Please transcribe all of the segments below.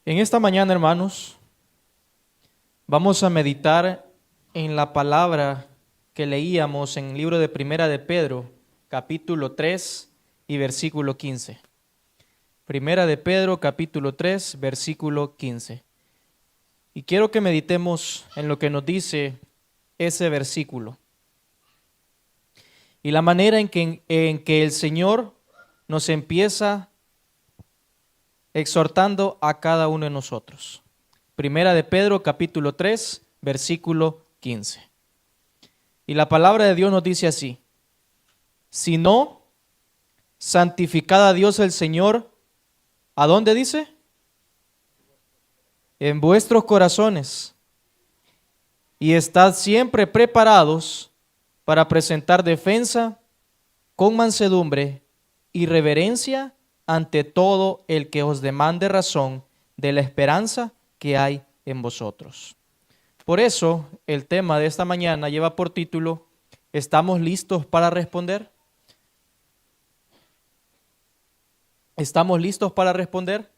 En esta mañana, hermanos, vamos a meditar en la palabra que leíamos en el libro de Primera de Pedro, capítulo 3 y versículo 15. Primera de Pedro, capítulo 3, versículo 15. Y quiero que meditemos en lo que nos dice ese versículo y la manera en que el Señor nos empieza exhortando a cada uno de nosotros. Primera de Pedro, capítulo 3, versículo 15. Y la palabra de Dios nos dice así: si no, santificad a Dios el Señor, ¿a dónde dice? En vuestros corazones, y estad siempre preparados para presentar defensa con mansedumbre y reverencia ante todo el que os demande razón de la esperanza que hay en vosotros. Por eso, el tema de esta mañana lleva por título: ¿estamos listos para responder? ¿Estamos listos para responder?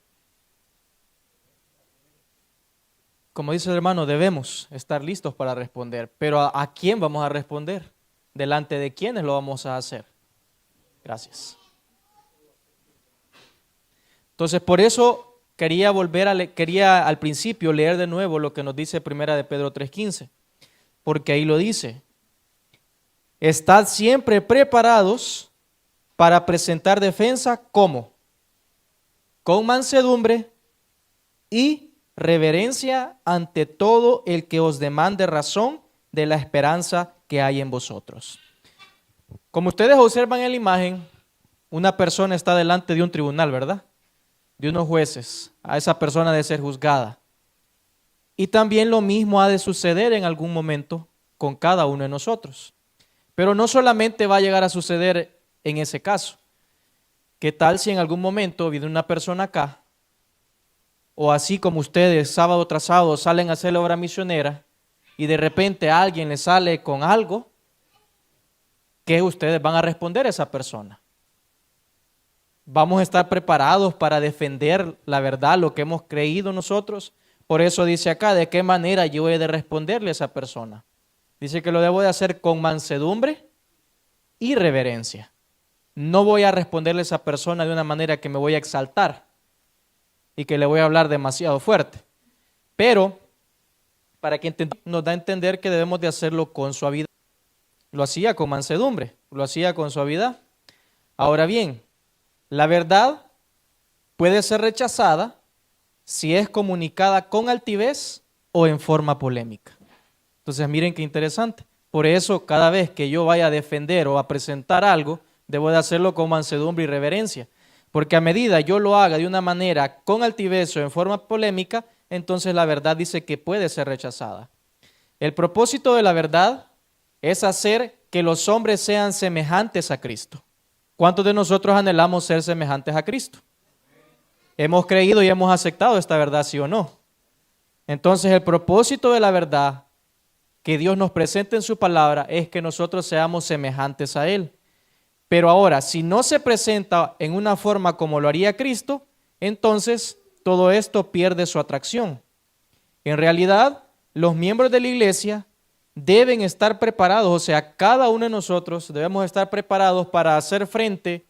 Como dice el hermano, debemos estar listos para responder. Pero ¿a quién vamos a responder? ¿Delante de quiénes lo vamos a hacer? Gracias. Entonces, por eso quería al principio leer de nuevo lo que nos dice Primera de Pedro 3:15, porque ahí lo dice: estad siempre preparados para presentar defensa, ¿cómo? Con mansedumbre y reverencia ante todo el que os demande razón de la esperanza que hay en vosotros. Como ustedes observan en la imagen, una persona está delante de un tribunal, ¿verdad? De unos jueces. A esa persona debe ser juzgada. Y también lo mismo ha de suceder en algún momento con cada uno de nosotros. Pero no solamente va a llegar a suceder en ese caso. ¿Qué tal si en algún momento viene una persona acá, o así como ustedes sábado tras sábado salen a hacer la obra misionera y de repente alguien les sale con algo? ¿Qué ustedes van a responder a esa persona? ¿Vamos a estar preparados para defender la verdad, lo que hemos creído nosotros? Por eso dice acá, ¿de qué manera yo he de responderle a esa persona? Dice que lo debo de hacer con mansedumbre y reverencia. No voy a responderle a esa persona de una manera que me voy a exaltar y que le voy a hablar demasiado fuerte. Pero, para que nos da a entender que debemos de hacerlo con suavidad. Lo hacía con mansedumbre, lo hacía con suavidad. Ahora bien, la verdad puede ser rechazada si es comunicada con altivez o en forma polémica. Entonces miren qué interesante. Por eso cada vez que yo vaya a defender o a presentar algo, debo de hacerlo con mansedumbre y reverencia. Porque a medida yo lo haga de una manera con altivez o en forma polémica, entonces la verdad dice que puede ser rechazada. El propósito de la verdad es hacer que los hombres sean semejantes a Cristo. ¿Cuántos de nosotros anhelamos ser semejantes a Cristo? Hemos creído y hemos aceptado esta verdad, ¿sí o no? Entonces el propósito de la verdad que Dios nos presenta en su palabra es que nosotros seamos semejantes a Él. Pero ahora, si no se presenta en una forma como lo haría Cristo, entonces todo esto pierde su atracción. En realidad, los miembros de la iglesia deben estar preparados, o sea, cada uno de nosotros debemos estar preparados para hacer frente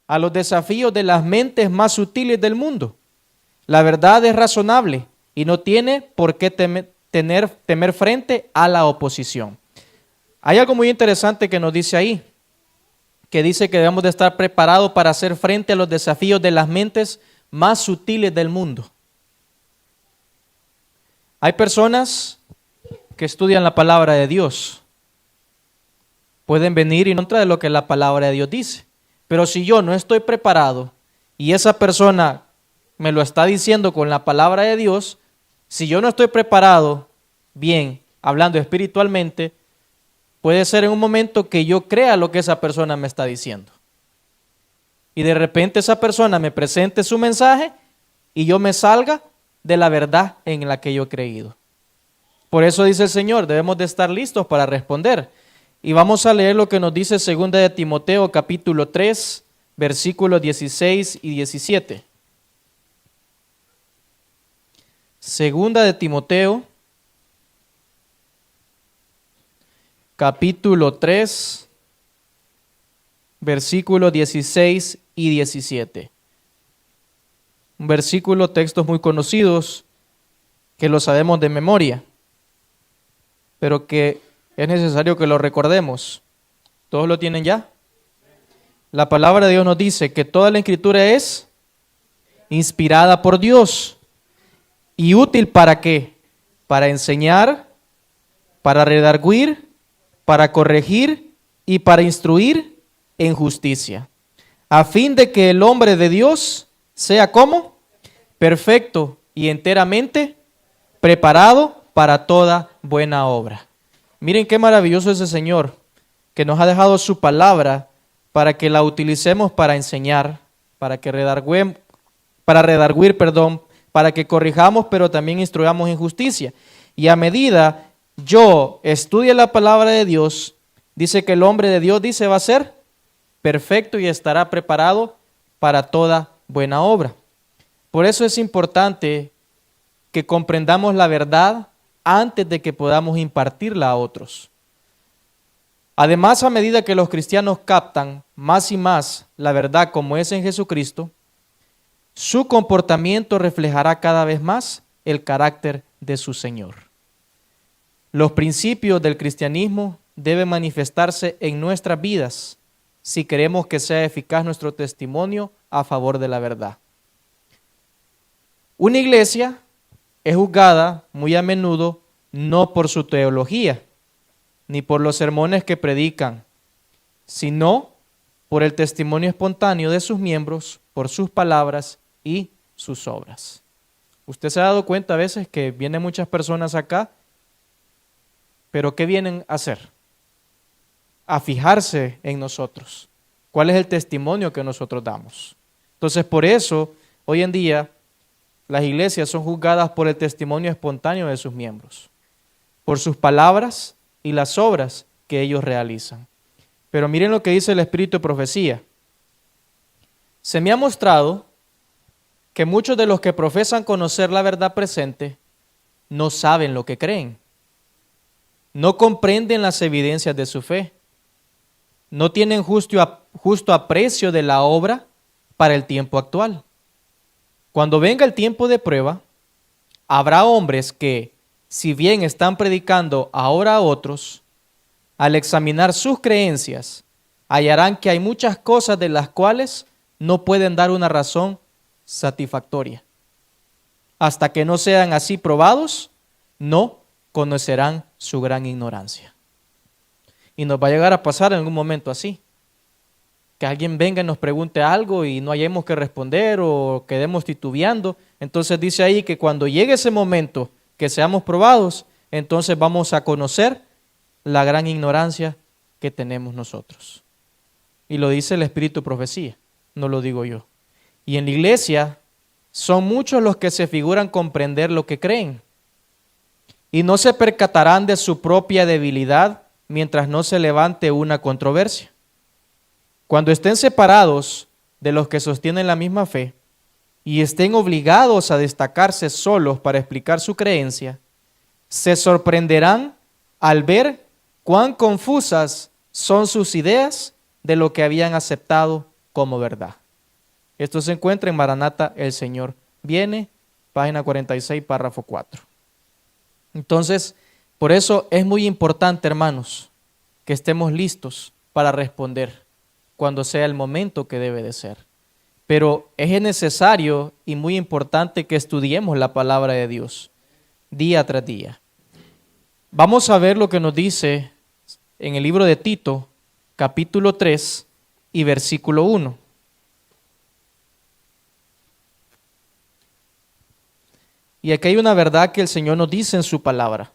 a los desafíos de las mentes más sutiles del mundo. La verdad es razonable y no tiene por qué temer frente a la oposición. Hay algo muy interesante que nos dice ahí, que dice que debemos de estar preparados para hacer frente a los desafíos de las mentes más sutiles del mundo. Hay personas que estudian la palabra de Dios. Pueden venir en contra de lo que la palabra de Dios dice. Pero si yo no estoy preparado y esa persona me lo está diciendo con la palabra de Dios, si yo no estoy preparado bien, hablando espiritualmente, puede ser en un momento que yo crea lo que esa persona me está diciendo. Y de repente esa persona me presente su mensaje y yo me salga de la verdad en la que yo he creído. Por eso dice el Señor, debemos de estar listos para responder. Y vamos a leer lo que nos dice 2 de Timoteo capítulo 3, versículos 16 y 17. Segunda de Timoteo, capítulo 3, versículos 16 y 17. Un versículo, textos muy conocidos, que lo sabemos de memoria, pero que es necesario que lo recordemos. ¿Todos lo tienen ya? La palabra de Dios nos dice que toda la Escritura es inspirada por Dios y útil ¿para qué? Para enseñar, para redarguir, para corregir y para instruir en justicia, a fin de que el hombre de Dios sea como perfecto y enteramente preparado para toda buena obra. Miren qué maravilloso es ese Señor, que nos ha dejado su palabra para que la utilicemos para enseñar, para redarguir, para que corrijamos, pero también instruyamos en justicia. Y a medida yo estudie la palabra de Dios, dice que el hombre de Dios, va a ser perfecto y estará preparado para toda buena obra. Por eso es importante que comprendamos la verdad antes de que podamos impartirla a otros. Además, a medida que los cristianos captan más y más la verdad como es en Jesucristo, su comportamiento reflejará cada vez más el carácter de su Señor. Los principios del cristianismo deben manifestarse en nuestras vidas si queremos que sea eficaz nuestro testimonio a favor de la verdad. Una iglesia es juzgada muy a menudo no por su teología, ni por los sermones que predican, sino por el testimonio espontáneo de sus miembros, por sus palabras y sus obras. Usted se ha dado cuenta a veces que vienen muchas personas acá, pero ¿qué vienen a hacer? A fijarse en nosotros. ¿Cuál es el testimonio que nosotros damos? Entonces, por eso, hoy en día, las iglesias son juzgadas por el testimonio espontáneo de sus miembros, por sus palabras y las obras que ellos realizan. Pero miren lo que dice el Espíritu de Profecía. Se me ha mostrado que muchos de los que profesan conocer la verdad presente no saben lo que creen, no comprenden las evidencias de su fe, no tienen justo aprecio de la obra para el tiempo actual. Cuando venga el tiempo de prueba, habrá hombres que, si bien están predicando ahora a otros, al examinar sus creencias, hallarán que hay muchas cosas de las cuales no pueden dar una razón satisfactoria. Hasta que no sean así probados, no conocerán su gran ignorancia. Y nos va a llegar a pasar en algún momento así, que alguien venga y nos pregunte algo y no hayamos que responder o quedemos titubeando. Entonces dice ahí que cuando llegue ese momento que seamos probados, entonces vamos a conocer la gran ignorancia que tenemos nosotros. Y lo dice el Espíritu de Profecía, no lo digo yo. Y en la iglesia son muchos los que se figuran comprender lo que creen y no se percatarán de su propia debilidad mientras no se levante una controversia. Cuando estén separados de los que sostienen la misma fe y estén obligados a destacarse solos para explicar su creencia, se sorprenderán al ver cuán confusas son sus ideas de lo que habían aceptado como verdad. Esto se encuentra en Maranata, el Señor viene, página 46, párrafo 4. Entonces, por eso es muy importante, hermanos, que estemos listos para responder cuando sea el momento que debe de ser. Pero es necesario y muy importante que estudiemos la palabra de Dios día tras día. Vamos a ver lo que nos dice en el libro de Tito, capítulo 3 y versículo 1. Y aquí hay una verdad que el Señor nos dice en su palabra.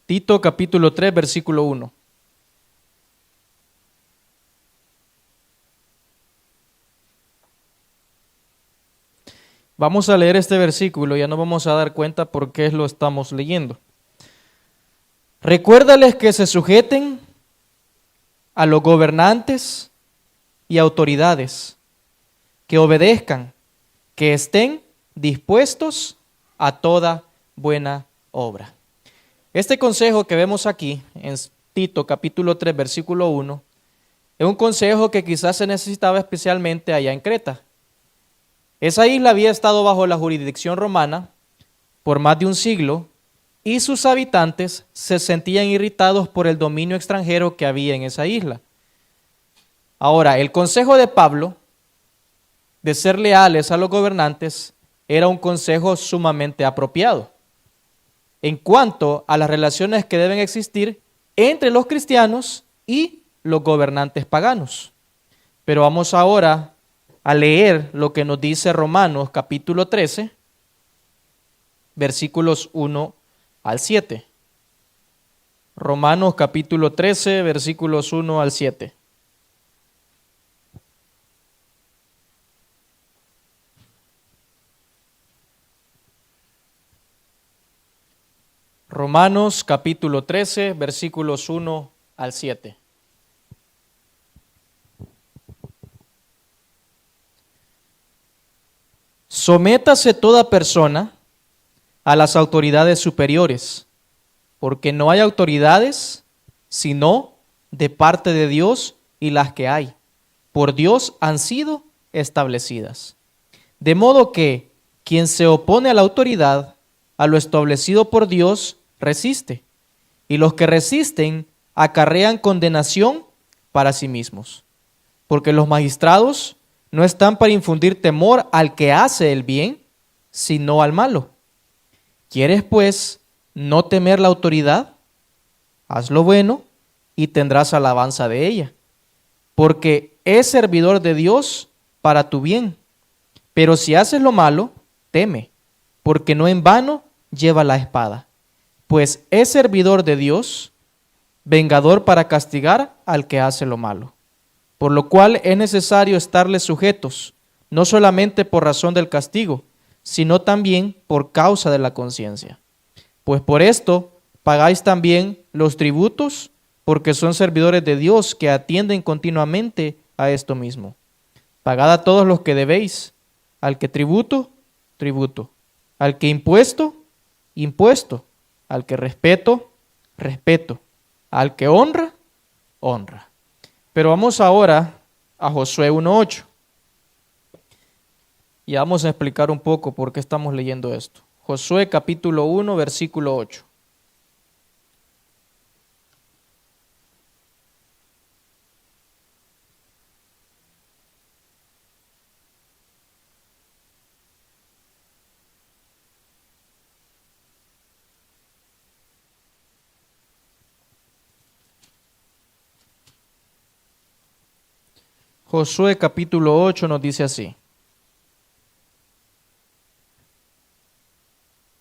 Tito capítulo 3, versículo 1. Vamos a leer este versículo, ya nos vamos a dar cuenta por qué lo estamos leyendo. Recuérdales que se sujeten a los gobernantes y autoridades, que obedezcan, que estén dispuestos a toda buena obra. Este consejo que vemos aquí en Tito capítulo 3 versículo 1 es un consejo que quizás se necesitaba especialmente allá en Creta. Esa isla había estado bajo la jurisdicción romana por más de un siglo y sus habitantes se sentían irritados por el dominio extranjero que había en esa isla. Ahora, el consejo de Pablo de ser leales a los gobernantes era un consejo sumamente apropiado en cuanto a las relaciones que deben existir entre los cristianos y los gobernantes paganos. Pero vamos ahora a leer lo que nos dice Romanos capítulo 13, versículos 1 al 7. Romanos capítulo 13, versículos 1 al 7. Romanos capítulo 13, versículos 1 al 7. Sométase toda persona a las autoridades superiores, porque no hay autoridades sino de parte de Dios, y las que hay, por Dios han sido establecidas. De modo que quien se opone a la autoridad, a lo establecido por Dios, resiste, y los que resisten acarrean condenación para sí mismos, porque los magistrados no están para infundir temor al que hace el bien, sino al malo. ¿Quieres, pues, no temer la autoridad? Haz lo bueno y tendrás alabanza de ella, porque es servidor de Dios para tu bien. Pero si haces lo malo, teme, porque no en vano lleva la espada, pues es servidor de Dios, vengador para castigar al que hace lo malo. Por lo cual es necesario estarles sujetos, no solamente por razón del castigo, sino también por causa de la conciencia. Pues por esto pagáis también los tributos, porque son servidores de Dios que atienden continuamente a esto mismo. Pagad a todos los que debéis, al que tributo, tributo, al que impuesto, impuesto, al que respeto, respeto, al que honra, honra. Pero vamos ahora a Josué 1:8. Y vamos a explicar un poco por qué estamos leyendo esto. Josué capítulo 1, versículo 8. Josué capítulo 8 nos dice así: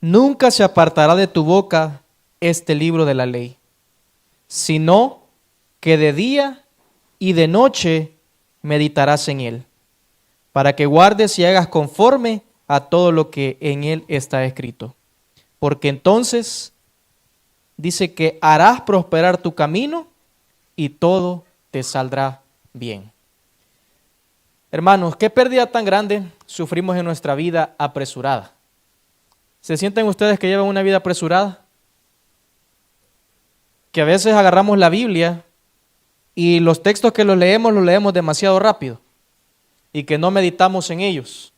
nunca se apartará de tu boca este libro de la ley, sino que de día y de noche meditarás en él, para que guardes y hagas conforme a todo lo que en él está escrito. Porque entonces dice que harás prosperar tu camino y todo te saldrá bien. Hermanos, ¿qué pérdida tan grande sufrimos en nuestra vida apresurada? ¿Se sienten ustedes que llevan una vida apresurada? Que a veces agarramos la Biblia y los textos que los leemos demasiado rápido y que no meditamos en ellos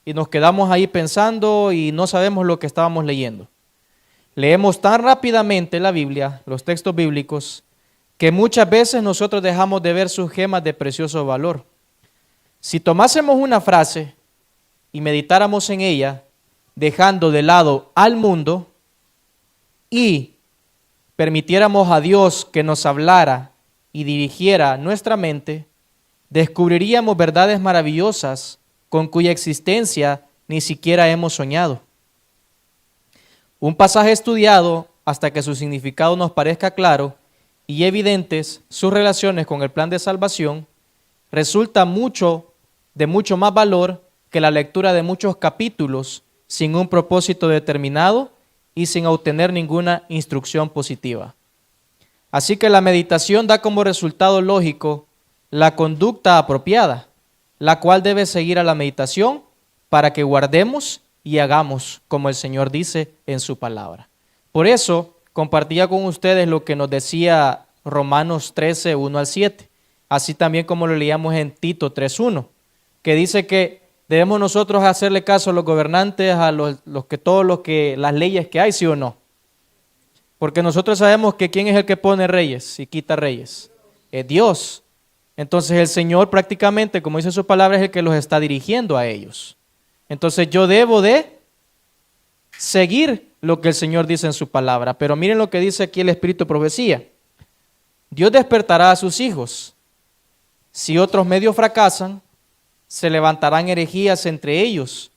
y nos quedamos ahí pensando y no sabemos lo que estábamos leyendo. Leemos tan rápidamente la Biblia, los textos bíblicos, que muchas veces nosotros dejamos de ver sus gemas de precioso valor. Si tomásemos una frase y meditáramos en ella, dejando de lado al mundo y permitiéramos a Dios que nos hablara y dirigiera nuestra mente, descubriríamos verdades maravillosas con cuya existencia ni siquiera hemos soñado. Un pasaje estudiado hasta que su significado nos parezca claro y evidentes sus relaciones con el plan de salvación resulta de mucho más valor que la lectura de muchos capítulos sin un propósito determinado y sin obtener ninguna instrucción positiva. Así que la meditación da como resultado lógico la conducta apropiada, la cual debe seguir a la meditación para que guardemos y hagamos como el Señor dice en su palabra. Por eso compartía con ustedes lo que nos decía Romanos 13, 1 al 7, así también como lo leíamos en Tito 3:1, que dice que debemos nosotros hacerle caso a los gobernantes, a las leyes que hay, ¿sí o no? Porque nosotros sabemos que ¿quién es el que pone reyes y quita reyes? Es Dios. Entonces el Señor prácticamente, como dice su palabra, es el que los está dirigiendo a ellos. Entonces yo debo de seguir lo que el Señor dice en su palabra. Pero miren lo que dice aquí el Espíritu de Profecía. Dios despertará a sus hijos. Si otros medios fracasan, se levantarán herejías entre ellos,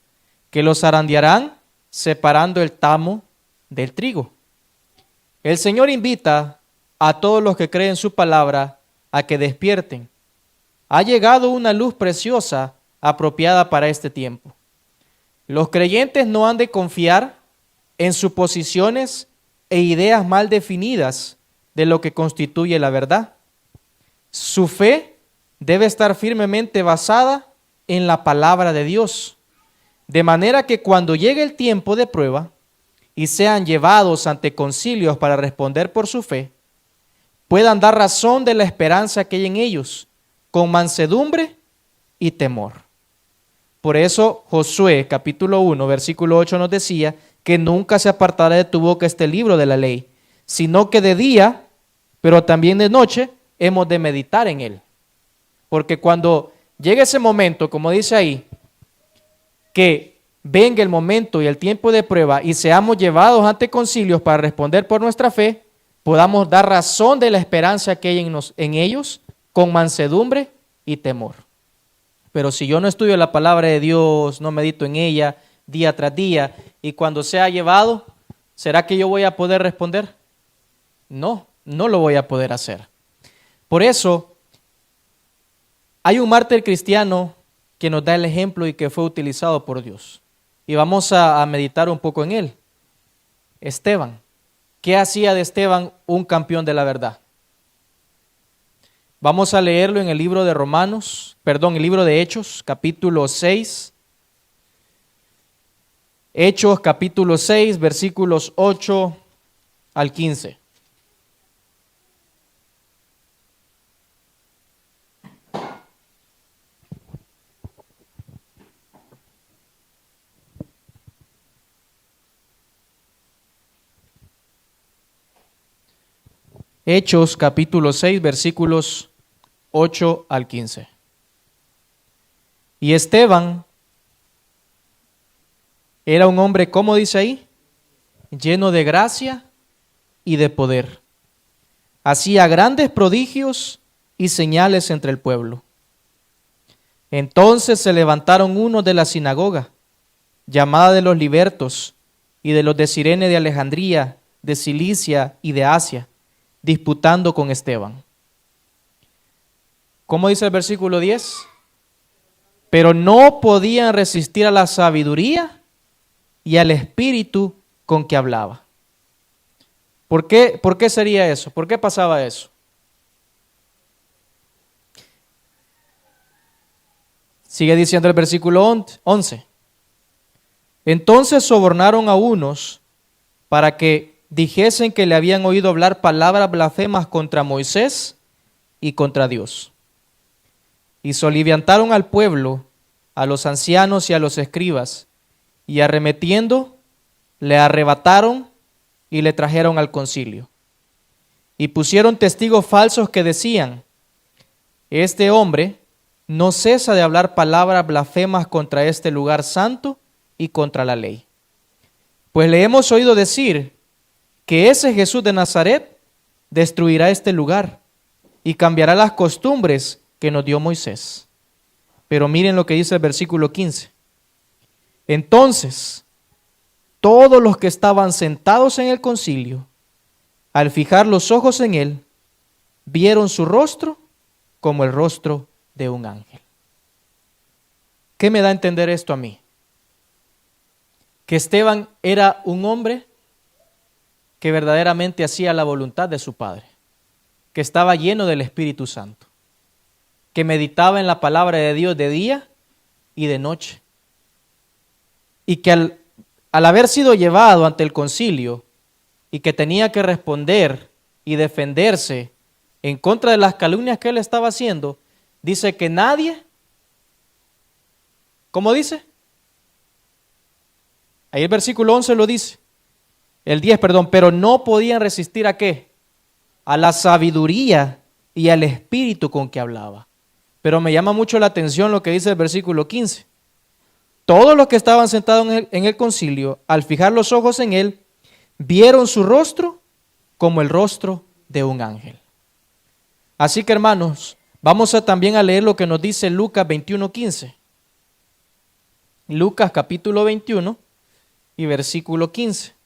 que los zarandearán separando el tamo del trigo. El Señor invita a todos los que creen en su palabra a que despierten. Ha llegado una luz preciosa apropiada para este tiempo. Los creyentes no han de confiar en suposiciones e ideas mal definidas de lo que constituye la verdad. Su fe debe estar firmemente basada en la palabra de Dios, de manera que cuando llegue el tiempo de prueba y sean llevados ante concilios para responder por su fe, puedan dar razón de la esperanza que hay en ellos, con mansedumbre y temor. Por eso Josué capítulo 1 versículo 8 nos decía que nunca se apartará de tu boca este libro de la ley, sino que de día, pero también de noche, hemos de meditar en él. Porque cuando llegue ese momento, como dice ahí, que venga el momento y el tiempo de prueba y seamos llevados ante concilios para responder por nuestra fe, podamos dar razón de la esperanza que hay en ellos con mansedumbre y temor. Pero si yo no estudio la palabra de Dios, no medito en ella día tras día, y cuando sea llevado, ¿será que yo voy a poder responder? No, no lo voy a poder hacer. Por eso, hay un mártir cristiano que nos da el ejemplo y que fue utilizado por Dios. Y vamos a meditar un poco en él. Esteban. ¿Qué hacía de Esteban un campeón de la verdad? Vamos a leerlo en el libro de el libro de Hechos, capítulo 6. Hechos, capítulo 6, versículos 8 al 15. Hechos, capítulo 6, versículos 8 al 15. Y Esteban era un hombre, ¿cómo dice ahí? Lleno de gracia y de poder. Hacía grandes prodigios y señales entre el pueblo. Entonces se levantaron unos de la sinagoga, llamada de los libertos, y de los de Cirene de Alejandría, de Cilicia y de Asia, disputando con Esteban. ¿Cómo dice el versículo 10? Pero no podían resistir a la sabiduría y al espíritu con que hablaba. ¿Por qué sería eso? ¿Por qué pasaba eso? Sigue diciendo el versículo 11. Entonces sobornaron a unos para que dijesen que le habían oído hablar palabras blasfemas contra Moisés y contra Dios. Y soliviantaron al pueblo, a los ancianos y a los escribas, y arremetiendo, le arrebataron y le trajeron al concilio. Y pusieron testigos falsos que decían: este hombre no cesa de hablar palabras blasfemas contra este lugar santo y contra la ley. Pues le hemos oído decir que ese Jesús de Nazaret destruirá este lugar y cambiará las costumbres que nos dio Moisés. Pero miren lo que dice el versículo 15. Entonces, todos los que estaban sentados en el concilio, al fijar los ojos en él, vieron su rostro como el rostro de un ángel. ¿Qué me da a entender esto a mí? Que Esteban era un hombre que verdaderamente hacía la voluntad de su Padre, que estaba lleno del Espíritu Santo, que meditaba en la palabra de Dios de día y de noche, y que al haber sido llevado ante el concilio y que tenía que responder y defenderse en contra de las calumnias que él estaba haciendo, dice que nadie, ¿cómo dice? Ahí el versículo 11 lo dice, el 10, perdón, pero no podían resistir ¿a qué? A la sabiduría y al espíritu con que hablaba. Pero me llama mucho la atención lo que dice el versículo 15. Todos los que estaban sentados en el concilio, al fijar los ojos en él, vieron su rostro como el rostro de un ángel. Así que, hermanos, vamos también a leer lo que nos dice Lucas 21:15. Lucas capítulo 21 y versículo 15.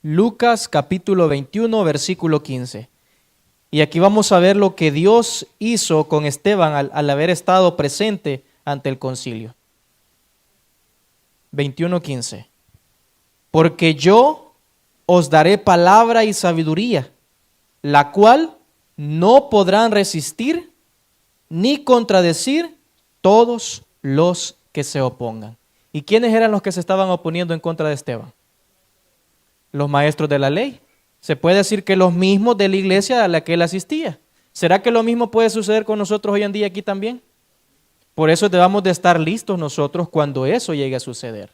Lucas capítulo 21, versículo 15. Y aquí vamos a ver lo que Dios hizo con Esteban al haber estado presente ante el concilio. 21:15. Porque yo os daré palabra y sabiduría, la cual no podrán resistir ni contradecir todos los que se opongan. ¿Y quiénes eran los que se estaban oponiendo en contra de Esteban? Los maestros de la ley. Se puede decir que los mismos de la iglesia a la que él asistía. ¿Será que lo mismo puede suceder con nosotros hoy en día aquí también? Por eso debemos de estar listos nosotros cuando eso llegue a suceder.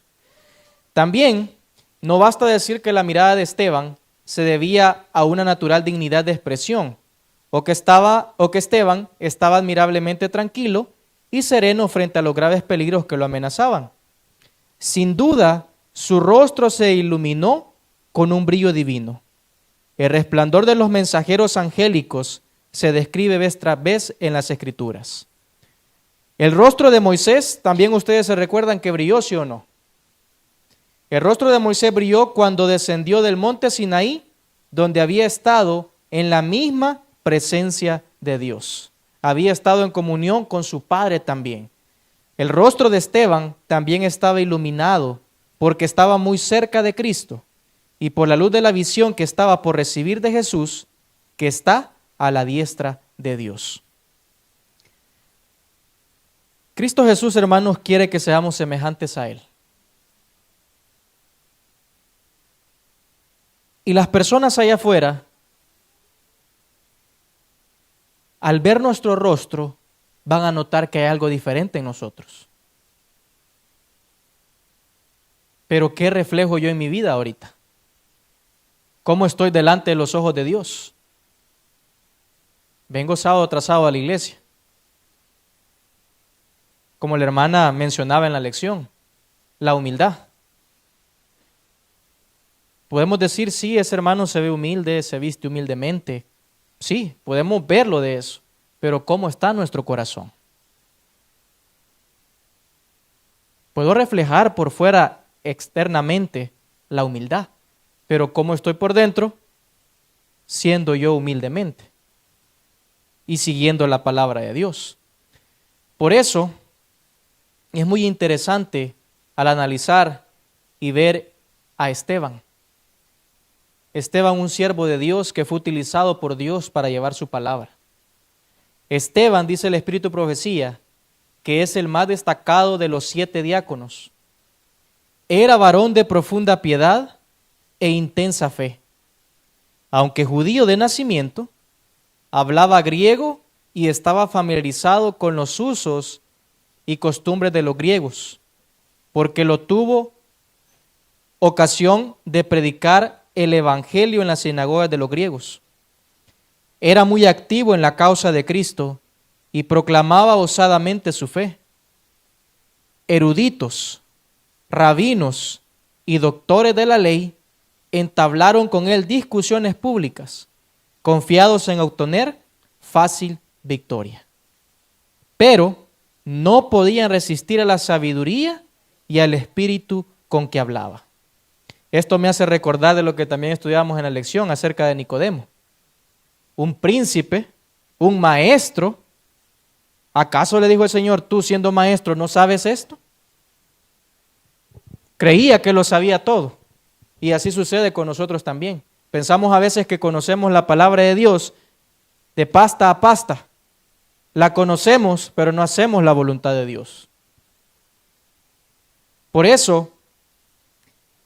También no basta decir que la mirada de Esteban se debía a una natural dignidad de expresión, o que Esteban estaba admirablemente tranquilo y sereno frente a los graves peligros que lo amenazaban. Sin duda, su rostro se iluminó con un brillo divino. El resplandor de los mensajeros angélicos se describe vez tras vez en las Escrituras. El rostro de Moisés, también ustedes se recuerdan que brilló, ¿sí o no? El rostro de Moisés brilló cuando descendió del monte Sinaí, donde había estado en la misma presencia de Dios. Había estado en comunión con su Padre también. El rostro de Esteban también estaba iluminado porque estaba muy cerca de Cristo y por la luz de la visión que estaba por recibir de Jesús, que está a la diestra de Dios. Cristo Jesús, hermanos, quiere que seamos semejantes a Él. Y las personas allá afuera, al ver nuestro rostro, van a notar que hay algo diferente en nosotros. Pero ¿qué reflejo yo en mi vida ahorita? ¿Cómo estoy delante de los ojos de Dios? Vengo sábado tras sábado a la iglesia. Como la hermana mencionaba en la lección, la humildad. Podemos decir, sí, ese hermano se ve humilde, se viste humildemente. Sí, podemos verlo de eso. Pero ¿cómo está nuestro corazón? Puedo reflejar por fuera externamente la humildad, pero ¿cómo estoy por dentro? Siendo yo humildemente y siguiendo la palabra de Dios. Por eso es muy interesante al analizar y ver a Esteban. Esteban, un siervo de Dios que fue utilizado por Dios para llevar su palabra. Esteban, dice el Espíritu Profecía, que es el más destacado de los 7 diáconos. Era varón de profunda piedad e intensa fe. Aunque judío de nacimiento, hablaba griego y estaba familiarizado con los usos y costumbres de los griegos, porque lo tuvo ocasión de predicar el evangelio en las sinagogas de los griegos. Era muy activo en la causa de Cristo y proclamaba osadamente su fe. Eruditos, rabinos y doctores de la ley entablaron con él discusiones públicas, confiados en obtener fácil victoria. Pero no podían resistir a la sabiduría y al espíritu con que hablaba. Esto me hace recordar de lo que también estudiamos en la lección acerca de Nicodemo. Un príncipe, un maestro, ¿Acaso le dijo el Señor, tú siendo maestro no sabes esto? Creía que lo sabía todo. Y así sucede con nosotros también. Pensamos a veces que conocemos la palabra de Dios de pasta a pasta. La conocemos, pero no hacemos la voluntad de Dios. Por eso,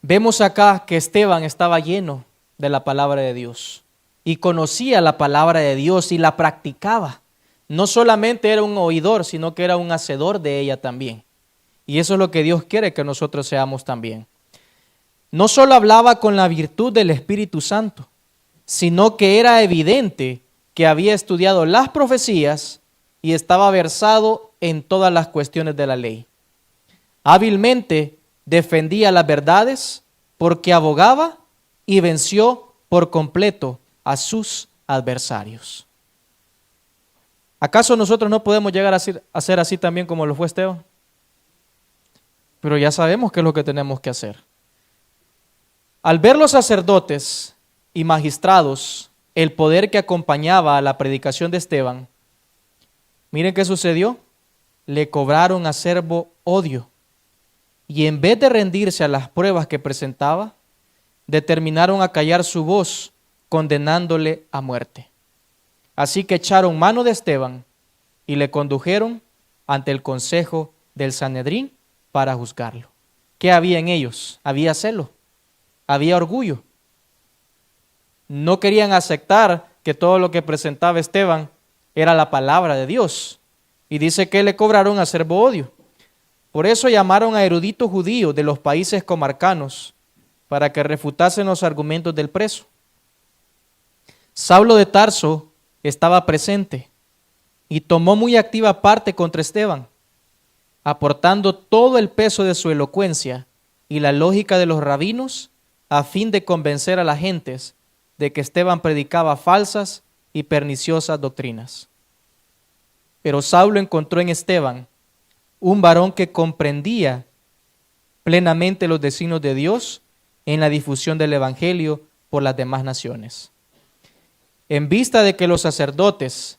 vemos acá que Esteban estaba lleno de la palabra de Dios y conocía la palabra de Dios y la practicaba. No solamente era un oidor, sino que era un hacedor de ella también. Y eso es lo que Dios quiere que nosotros seamos también. No solo hablaba con la virtud del Espíritu Santo, sino que era evidente que había estudiado las profecías y estaba versado en todas las cuestiones de la ley. Hábilmente defendía las verdades porque abogaba y venció por completo a sus adversarios. ¿Acaso nosotros no podemos llegar a ser así también como lo fue Esteban? Pero ya sabemos qué es lo que tenemos que hacer. Al ver los sacerdotes y magistrados el poder que acompañaba a la predicación de Esteban, miren qué sucedió. Le cobraron acerbo odio y en vez de rendirse a las pruebas que presentaba, determinaron a callar su voz, condenándole a muerte. Así que echaron mano de Esteban y le condujeron ante el consejo del Sanedrín para juzgarlo. ¿Qué había en ellos? Había celo, había orgullo. No querían aceptar que todo lo que presentaba Esteban era la palabra de Dios. Y dice que le cobraron acerbo odio. Por eso llamaron a eruditos judíos de los países comarcanos para que refutasen los argumentos del preso. Saulo de Tarso estaba presente y tomó muy activa parte contra Esteban, aportando todo el peso de su elocuencia y la lógica de los rabinos a fin de convencer a las gentes de que Esteban predicaba falsas y perniciosas doctrinas. Pero Saulo encontró en Esteban un varón que comprendía plenamente los designios de Dios en la difusión del evangelio por las demás naciones. En vista de que los sacerdotes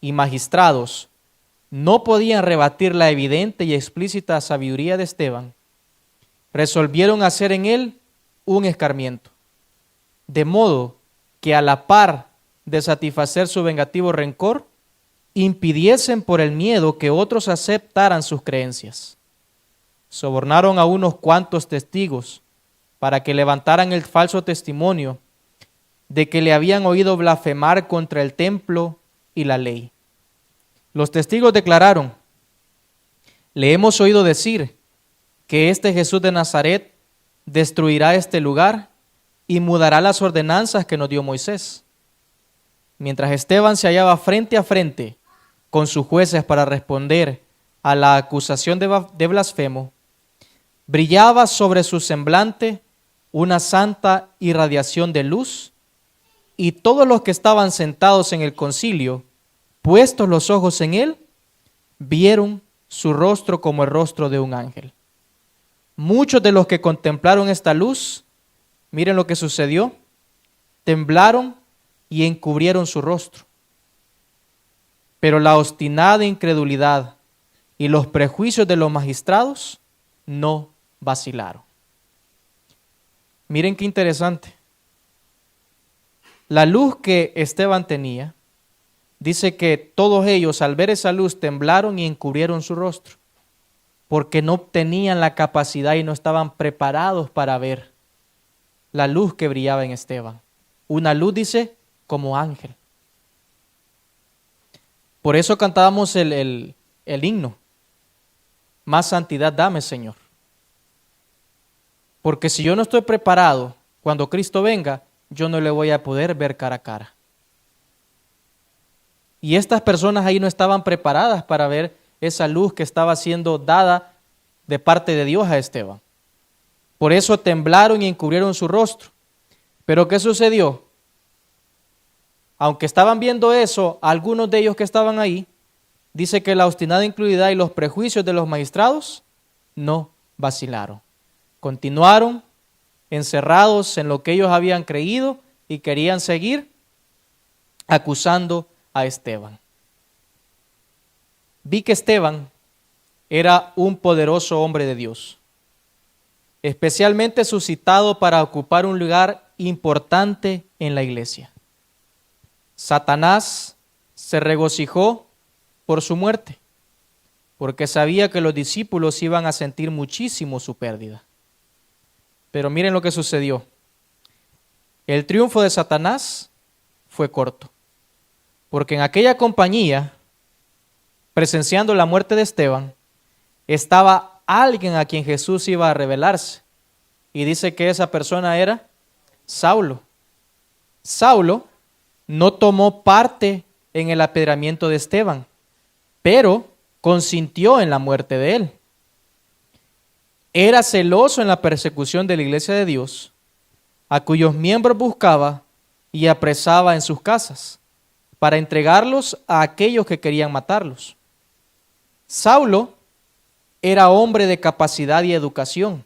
y magistrados no podían rebatir la evidente y explícita sabiduría de Esteban, resolvieron hacer en él un escarmiento, de modo que a la par de satisfacer su vengativo rencor, impidiesen por el miedo que otros aceptaran sus creencias. Sobornaron a unos cuantos testigos para que levantaran el falso testimonio de que le habían oído blasfemar contra el templo y la ley. Los testigos declararon: le hemos oído decir que este Jesús de Nazaret destruirá este lugar y mudará las ordenanzas que nos dio Moisés. Mientras Esteban se hallaba frente a frente con sus jueces para responder a la acusación de blasfemo, brillaba sobre su semblante una santa irradiación de luz, y todos los que estaban sentados en el concilio, puestos los ojos en él, vieron su rostro como el rostro de un ángel. Muchos de los que contemplaron esta luz, miren lo que sucedió, temblaron y encubrieron su rostro. Pero la obstinada incredulidad y los prejuicios de los magistrados no vacilaron. Miren qué interesante. La luz que Esteban tenía, dice que todos ellos al ver esa luz temblaron y encubrieron su rostro, porque no tenían la capacidad y no estaban preparados para ver la luz que brillaba en Esteban. Una luz, dice, como ángel. Por eso cantábamos el himno: más santidad dame, Señor. Porque si yo no estoy preparado, cuando Cristo venga, yo no le voy a poder ver cara a cara. Y estas personas ahí no estaban preparadas para ver esa luz que estaba siendo dada de parte de Dios a Esteban. Por eso temblaron y encubrieron su rostro. Pero ¿qué sucedió? Aunque estaban viendo eso, algunos de ellos que estaban ahí, dice que la obstinada incredulidad y los prejuicios de los magistrados no vacilaron. Continuaron encerrados en lo que ellos habían creído y querían seguir acusando a Esteban. vi que Esteban era un poderoso hombre de Dios, especialmente suscitado para ocupar un lugar importante en la iglesia. Satanás se regocijó por su muerte, porque sabía que los discípulos iban a sentir muchísimo su pérdida. Pero miren lo que sucedió. El triunfo de Satanás fue corto, porque en aquella compañía, presenciando la muerte de Esteban, estaba alguien a quien Jesús iba a revelarse. Y dice que esa persona era Saulo. Saulo no tomó parte en el apedreamiento de Esteban, pero consintió en la muerte de él. Era celoso en la persecución de la iglesia de Dios, a cuyos miembros buscaba y apresaba en sus casas, para entregarlos a aquellos que querían matarlos. Saulo era hombre de capacidad y educación.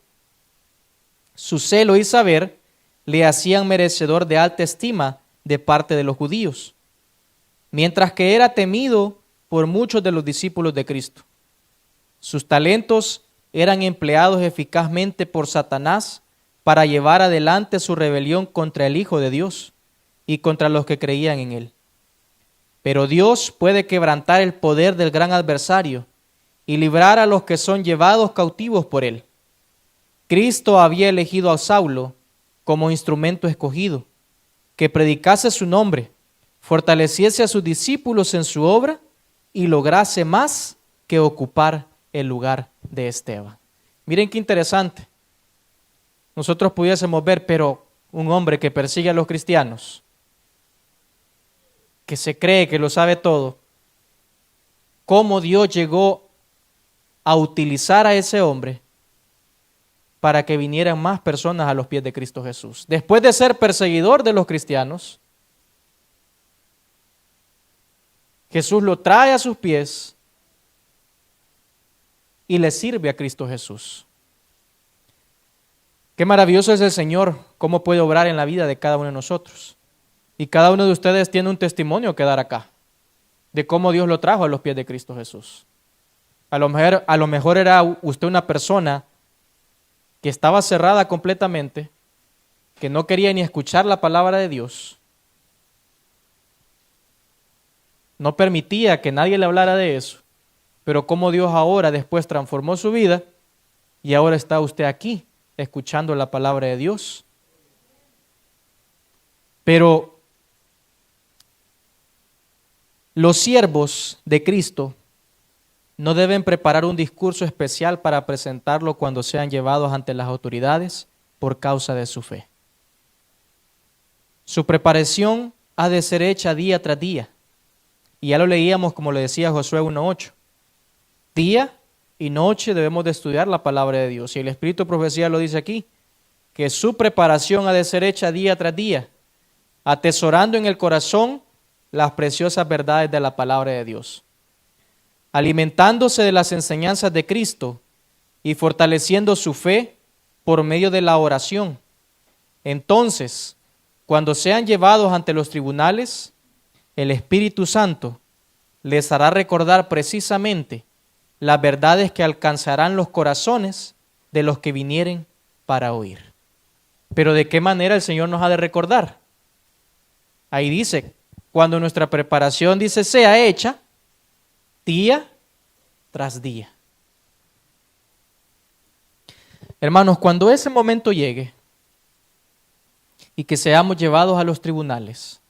Su celo y saber le hacían merecedor de alta estima de parte de los judíos, mientras que era temido por muchos de los discípulos de Cristo. Sus talentos eran empleados eficazmente por Satanás para llevar adelante su rebelión contra el Hijo de Dios y contra los que creían en él. Pero Dios puede quebrantar el poder del gran adversario y librar a los que son llevados cautivos por él. Cristo había elegido a Saulo como instrumento escogido, que predicase su nombre, fortaleciese a sus discípulos en su obra y lograse más que ocupar el lugar de Esteban. Miren qué interesante. Nosotros pudiésemos ver, pero un hombre que persigue a los cristianos, que se cree que lo sabe todo, cómo Dios llegó a utilizar a ese hombre para que vinieran más personas a los pies de Cristo Jesús. Después de ser perseguidor de los cristianos, Jesús lo trae a sus pies y le sirve a Cristo Jesús. Qué maravilloso es el Señor, cómo puede obrar en la vida de cada uno de nosotros. Y cada uno de ustedes tiene un testimonio que dar acá, de cómo Dios lo trajo a los pies de Cristo Jesús. A lo mejor era usted una persona que estaba cerrada completamente, que no quería ni escuchar la palabra de Dios, no permitía que nadie le hablara de eso, pero cómo Dios ahora después transformó su vida y ahora está usted aquí escuchando la palabra de Dios. Pero los siervos de Cristo no deben preparar un discurso especial para presentarlo cuando sean llevados ante las autoridades por causa de su fe. Su preparación ha de ser hecha día tras día. Y ya lo leíamos, como le decía Josué 1:8. Día y noche debemos de estudiar la palabra de Dios. Y el Espíritu de Profecía lo dice aquí, que su preparación ha de ser hecha día tras día, atesorando en el corazón las preciosas verdades de la palabra de Dios, alimentándose de las enseñanzas de Cristo y fortaleciendo su fe por medio de la oración. Entonces, cuando sean llevados ante los tribunales, el Espíritu Santo les hará recordar precisamente las verdades que alcanzarán los corazones de los que vinieren para oír. Pero ¿de qué manera el Señor nos ha de recordar? Ahí dice, cuando nuestra preparación, dice, sea hecha día tras día. Hermanos, cuando ese momento llegue y que seamos llevados a los tribunales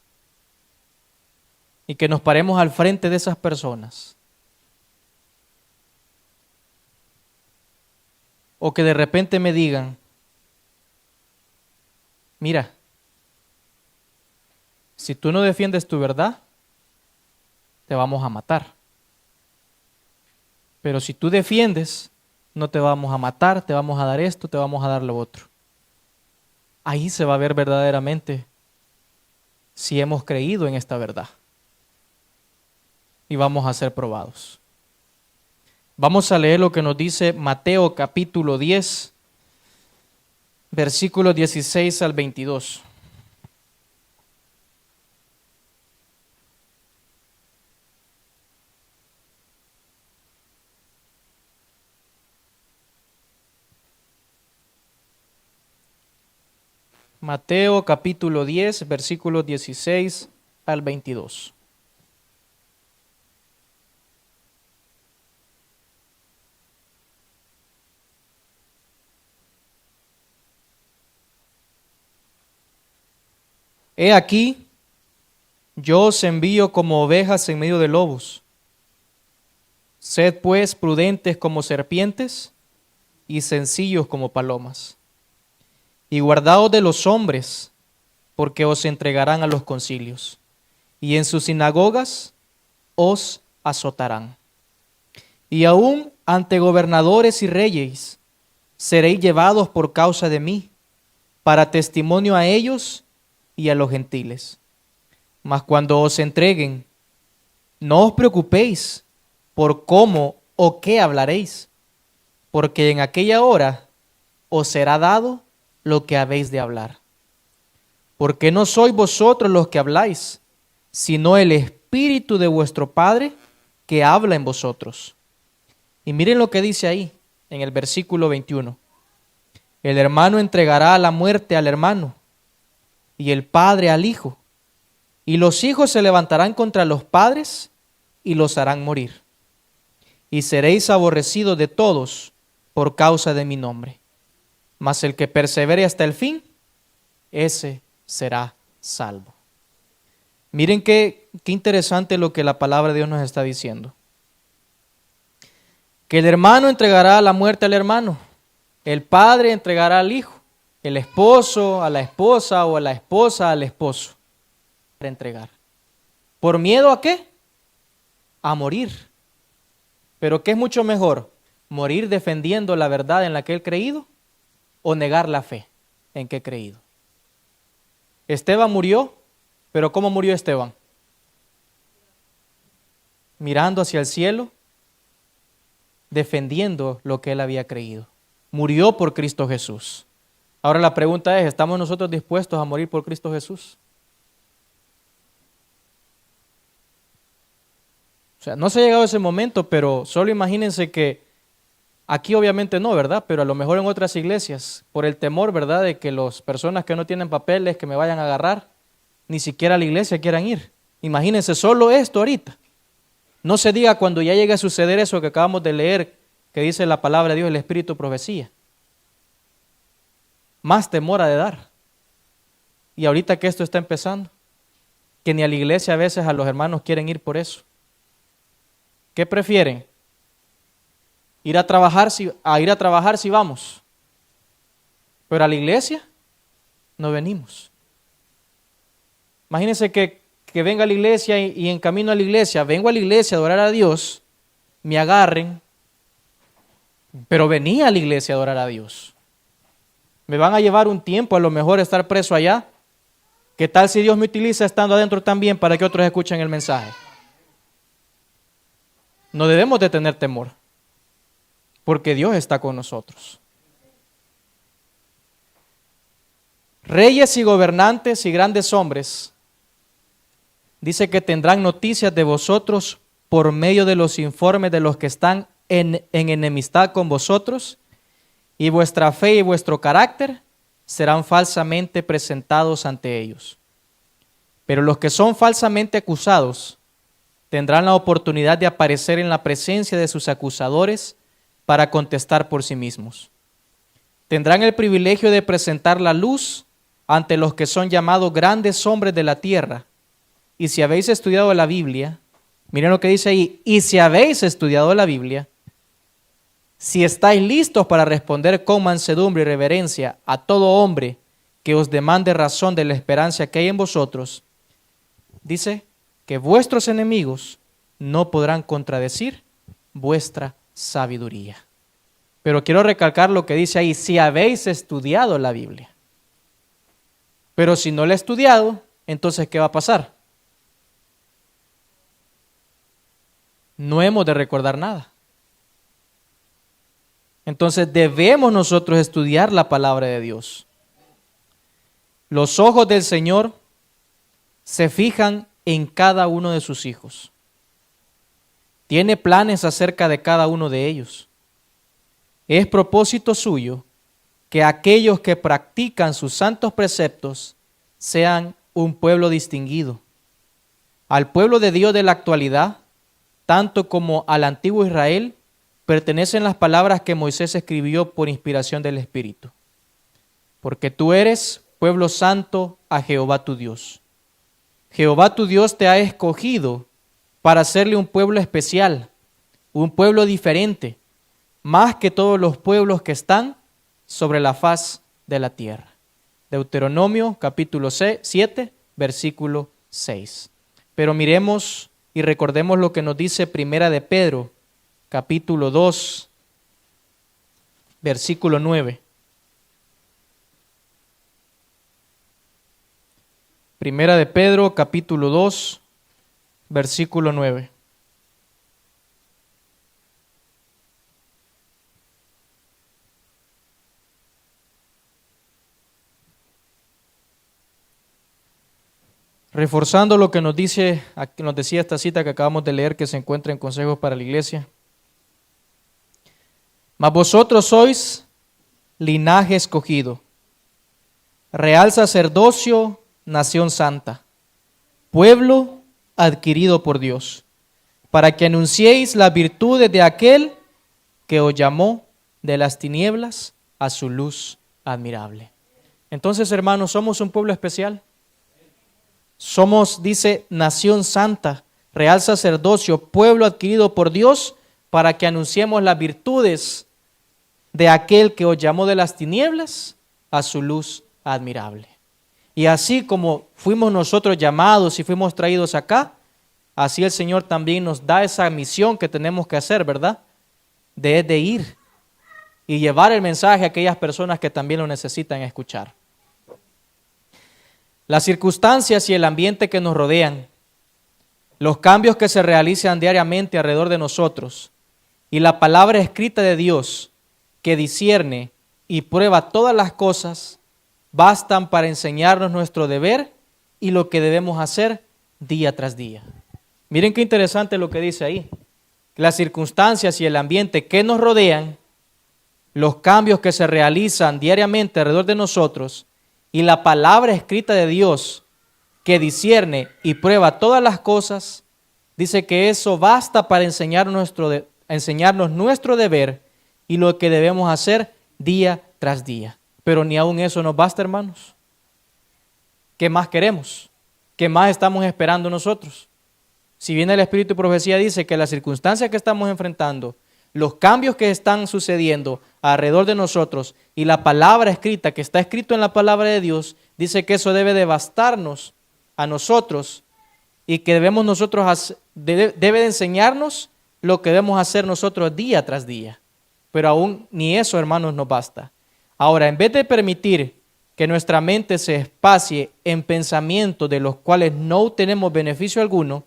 y que nos paremos al frente de esas personas, o que de repente me digan, mira, si tú no defiendes tu verdad, te vamos a matar. Pero si tú defiendes, no te vamos a matar, te vamos a dar esto, te vamos a dar lo otro. Ahí se va a ver verdaderamente si hemos creído en esta verdad. Y vamos a ser probados. Vamos a leer lo que nos dice Mateo capítulo 10, versículos 16 al 22. Mateo capítulo 10, versículos 16 al 22. He aquí, yo os envío como ovejas en medio de lobos. Sed pues prudentes como serpientes y sencillos como palomas. Y guardaos de los hombres, porque os entregarán a los concilios, y en sus sinagogas os azotarán. Y aún ante gobernadores y reyes seréis llevados por causa de mí, para testimonio a ellos y a los gentiles. Mas cuando os entreguen, no os preocupéis por cómo o qué hablaréis, porque en aquella hora os será dado lo que habéis de hablar. Porque no sois vosotros los que habláis, sino el Espíritu de vuestro Padre que habla en vosotros. Y miren lo que dice ahí, en el versículo 21. El hermano entregará a la muerte al hermano, y el padre al hijo, y los hijos se levantarán contra los padres y los harán morir. Y seréis aborrecidos de todos por causa de mi nombre. Mas el que persevere hasta el fin, ese será salvo. Miren qué interesante lo que la palabra de Dios nos está diciendo. Que el hermano entregará a la muerte al hermano, el padre entregará al hijo, el esposo a la esposa o a la esposa al esposo. Para entregar. ¿Por miedo a qué? A morir. Pero ¿qué es mucho mejor? ¿Morir defendiendo la verdad en la que he creído o negar la fe en que he creído? Esteban murió, pero ¿cómo murió Esteban? Mirando hacia el cielo, defendiendo lo que él había creído. Murió por Cristo Jesús. Ahora la pregunta es, ¿estamos nosotros dispuestos a morir por Cristo Jesús? O sea, no se ha llegado a ese momento, pero solo imagínense que aquí obviamente no, ¿verdad? Pero a lo mejor en otras iglesias, por el temor, ¿verdad?, de que las personas que no tienen papeles, que me vayan a agarrar, ni siquiera a la iglesia quieran ir. Imagínense solo esto ahorita. No se diga cuando ya llegue a suceder eso que acabamos de leer, que dice la palabra de Dios, el Espíritu profecía. Más temor ha de dar. Y ahorita que esto está empezando, que ni a la iglesia a veces a los hermanos quieren ir por eso. ¿Qué prefieren? Ir a trabajar si vamos. Pero a la iglesia no venimos. Imagínense que venga a la iglesia y en camino a la iglesia, vengo a la iglesia a adorar a Dios, me agarren, pero venía a la iglesia a adorar a Dios. Me van a llevar un tiempo a lo mejor estar preso allá. ¿Qué tal si Dios me utiliza estando adentro también para que otros escuchen el mensaje? No debemos de tener temor, porque Dios está con nosotros. Reyes y gobernantes y grandes hombres, dice que tendrán noticias de vosotros por medio de los informes de los que están en enemistad con vosotros, y vuestra fe y vuestro carácter serán falsamente presentados ante ellos. Pero los que son falsamente acusados tendrán la oportunidad de aparecer en la presencia de sus acusadores para contestar por sí mismos. Tendrán el privilegio de presentar la luz ante los que son llamados grandes hombres de la tierra. Y si habéis estudiado la Biblia, miren lo que dice ahí, y si habéis estudiado la Biblia, si estáis listos para responder con mansedumbre y reverencia a todo hombre que os demande razón de la esperanza que hay en vosotros, dice que vuestros enemigos no podrán contradecir vuestra sabiduría. Pero quiero recalcar lo que dice ahí, si habéis estudiado la Biblia. Pero si no la he estudiado, entonces ¿qué va a pasar? No hemos de recordar nada. Entonces debemos nosotros estudiar la palabra de Dios. Los ojos del Señor se fijan en cada uno de sus hijos. Tiene planes acerca de cada uno de ellos. Es propósito suyo que aquellos que practican sus santos preceptos sean un pueblo distinguido. Al pueblo de Dios de la actualidad, tanto como al antiguo Israel, pertenecen las palabras que Moisés escribió por inspiración del Espíritu. Porque tú eres pueblo santo a Jehová tu Dios. Jehová tu Dios te ha escogido para hacerle un pueblo especial, un pueblo diferente, más que todos los pueblos que están sobre la faz de la tierra. Deuteronomio capítulo 7, versículo 6. Pero miremos y recordemos lo que nos dice Primera de Pedro, capítulo 2, versículo 9. Primera de Pedro, capítulo 2, versículo 9. Reforzando lo que nos decía esta cita que acabamos de leer, que se encuentra en Consejos para la Iglesia. Mas vosotros sois linaje escogido, real sacerdocio, nación santa, pueblo adquirido por Dios, para que anunciéis las virtudes de aquel que os llamó de las tinieblas a su luz admirable. Entonces, hermanos, somos un pueblo especial. Somos, dice, nación santa, real sacerdocio, pueblo adquirido por Dios, para que anunciemos las virtudes de aquel que os llamó de las tinieblas a su luz admirable. Y así como fuimos nosotros llamados y fuimos traídos acá, así el Señor también nos da esa misión que tenemos que hacer, ¿verdad? De ir y llevar el mensaje a aquellas personas que también lo necesitan escuchar. Las circunstancias y el ambiente que nos rodean, los cambios que se realizan diariamente alrededor de nosotros y la palabra escrita de Dios que discierne y prueba todas las cosas, bastan para enseñarnos nuestro deber y lo que debemos hacer día tras día. Miren qué interesante lo que dice ahí. Las circunstancias y el ambiente que nos rodean, los cambios que se realizan diariamente alrededor de nosotros y la palabra escrita de Dios que discierne y prueba todas las cosas, dice que eso basta para enseñarnos nuestro deber y lo que debemos hacer día tras día. Pero ni aun eso nos basta, hermanos. ¿Qué más queremos? ¿Qué más estamos esperando nosotros? Si bien el Espíritu de Profecía dice que las circunstancias que estamos enfrentando, los cambios que están sucediendo alrededor de nosotros y la palabra escrita que está escrito en la palabra de Dios, dice que eso debe de bastarnos a nosotros y que debe de enseñarnos lo que debemos hacer nosotros día tras día. Pero aún ni eso, hermanos, nos basta. Ahora, en vez de permitir que nuestra mente se espacie en pensamientos de los cuales no tenemos beneficio alguno,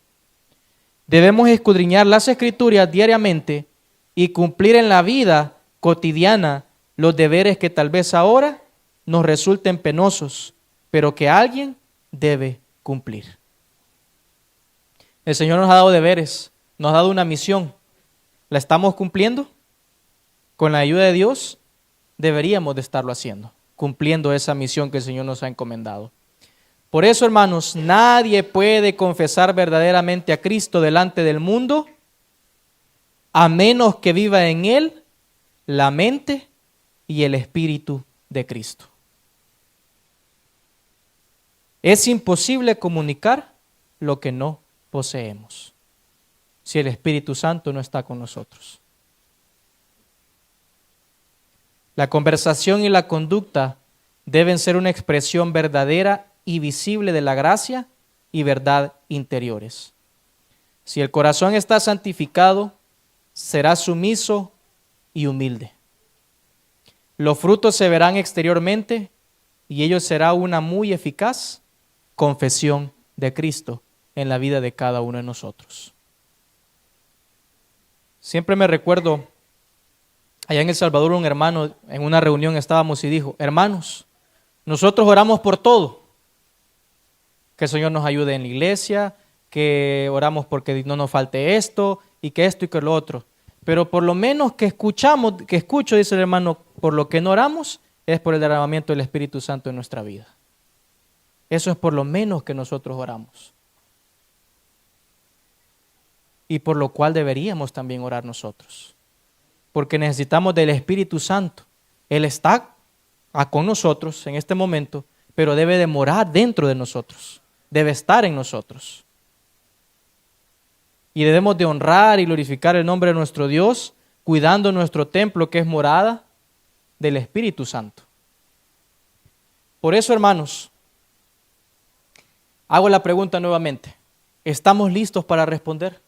debemos escudriñar las Escrituras diariamente y cumplir en la vida cotidiana los deberes que tal vez ahora nos resulten penosos, pero que alguien debe cumplir. El Señor nos ha dado deberes, nos ha dado una misión. ¿La estamos cumpliendo? Con la ayuda de Dios, deberíamos de estarlo haciendo, cumpliendo esa misión que el Señor nos ha encomendado. Por eso, hermanos, nadie puede confesar verdaderamente a Cristo delante del mundo a menos que viva en él la mente y el Espíritu de Cristo. Es imposible comunicar lo que no poseemos si el Espíritu Santo no está con nosotros. La conversación y la conducta deben ser una expresión verdadera y visible de la gracia y verdad interiores. Si el corazón está santificado, será sumiso y humilde. Los frutos se verán exteriormente y ello será una muy eficaz confesión de Cristo en la vida de cada uno de nosotros. Siempre me recuerdo, allá en El Salvador, un hermano, en una reunión estábamos y dijo: hermanos, nosotros oramos por todo, que el Señor nos ayude en la iglesia, que oramos porque no nos falte esto y que lo otro, pero por lo menos que escucho, dice el hermano, por lo que no oramos es por el derramamiento del Espíritu Santo en nuestra vida. Eso es por lo menos que nosotros oramos. Y por lo cual deberíamos también orar nosotros. Porque necesitamos del Espíritu Santo. Él está con nosotros en este momento, pero debe de morar dentro de nosotros. Debe estar en nosotros. Y debemos de honrar y glorificar el nombre de nuestro Dios, cuidando nuestro templo que es morada del Espíritu Santo. Por eso, hermanos, hago la pregunta nuevamente. ¿Estamos listos para responder?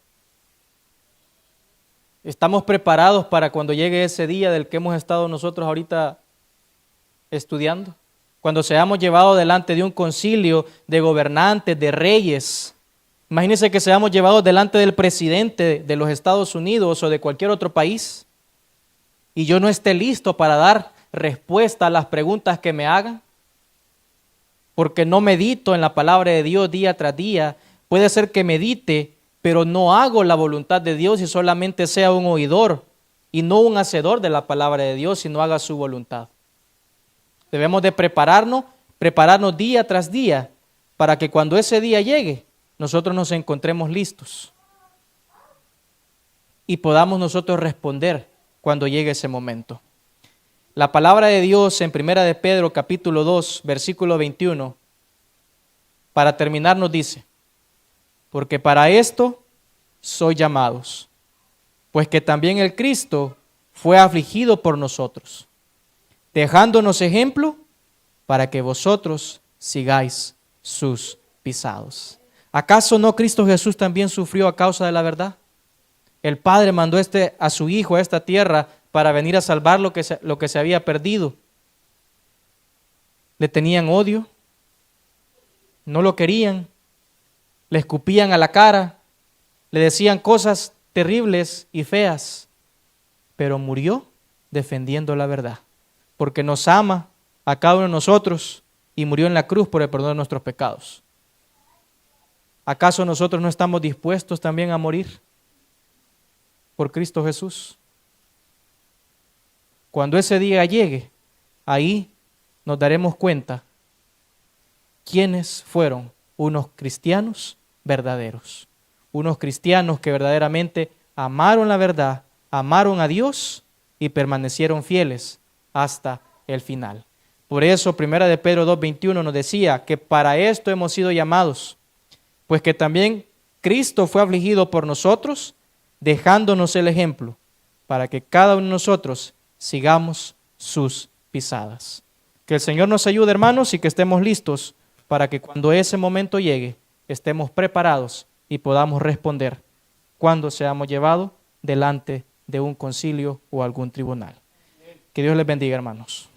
¿Estamos preparados para cuando llegue ese día del que hemos estado nosotros ahorita estudiando? Cuando seamos llevados delante de un concilio de gobernantes, de reyes. Imagínense que seamos llevados delante del presidente de los Estados Unidos o de cualquier otro país y yo no esté listo para dar respuesta a las preguntas que me hagan, porque no medito en la palabra de Dios día tras día. Puede ser que medite, pero no hago la voluntad de Dios y solamente sea un oidor y no un hacedor de la palabra de Dios, sino haga su voluntad. Debemos de prepararnos día tras día para que cuando ese día llegue, nosotros nos encontremos listos y podamos nosotros responder cuando llegue ese momento. La palabra de Dios en 1 de Pedro capítulo 2, versículo 21, para terminar nos dice: porque para esto sois llamados, pues que también el Cristo fue afligido por nosotros, dejándonos ejemplo para que vosotros sigáis sus pisados. ¿Acaso no Cristo Jesús también sufrió a causa de la verdad? El Padre mandó a su Hijo a esta tierra para venir a salvar lo que se había perdido. Le tenían odio, no lo querían, le escupían a la cara, le decían cosas terribles y feas, pero murió defendiendo la verdad, porque nos ama a cada uno de nosotros y murió en la cruz por el perdón de nuestros pecados. ¿Acaso nosotros no estamos dispuestos también a morir por Cristo Jesús? Cuando ese día llegue, ahí nos daremos cuenta quiénes fueron unos cristianos verdaderos, unos cristianos que verdaderamente amaron la verdad, amaron a Dios y permanecieron fieles hasta el final. Por eso 1 de Pedro 2:21 nos decía que para esto hemos sido llamados, pues que también Cristo fue afligido por nosotros, dejándonos el ejemplo, para que cada uno de nosotros sigamos sus pisadas. Que el Señor nos ayude, hermanos, y que estemos listos para que cuando ese momento llegue, estemos preparados y podamos responder cuando seamos llevados delante de un concilio o algún tribunal. Que Dios les bendiga, hermanos.